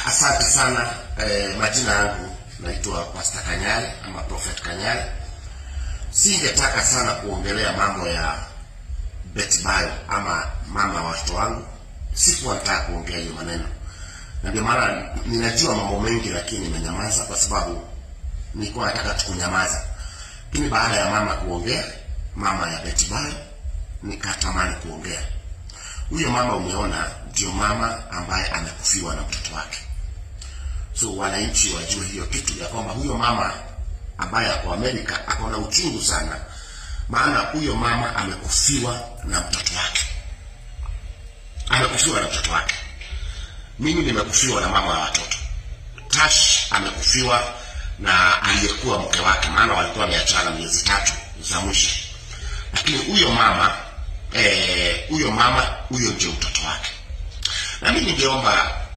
Asante sana. Majina yangu naitwa Pastor Kanyale ama Prophet Kanyale. Singetaka sana kuongelea mambo ya Betty Bayo ama mama wa watoto wangu. Sikuwa nataka kuongea hiyo maneno. Na ndio maana ninajua mambo mengi lakini nimenyamaza kwa sababu nilikuwa nataka tukunyamaza. Lakini baada ya mama kuongea, mama ya Betty Bayo, nikatamani kuongea. Huyo mama umeona ndio mama ambaye amekufiwa na mtoto wake. So wananchi wajue hiyo kitu ya kwamba huyo mama ambaye ako Amerika ako na uchungu sana, maana huyo mama amekufiwa na mtoto wake. Amekufiwa na mtoto wake. Mimi nimekufiwa na mama wa watoto. Tash amekufiwa na aliyekuwa mke wake, maana walikuwa wameachana miezi 3 za mwisho. Lakini huyo mama huyo ndio mtoto wake. Na mimi ningeomba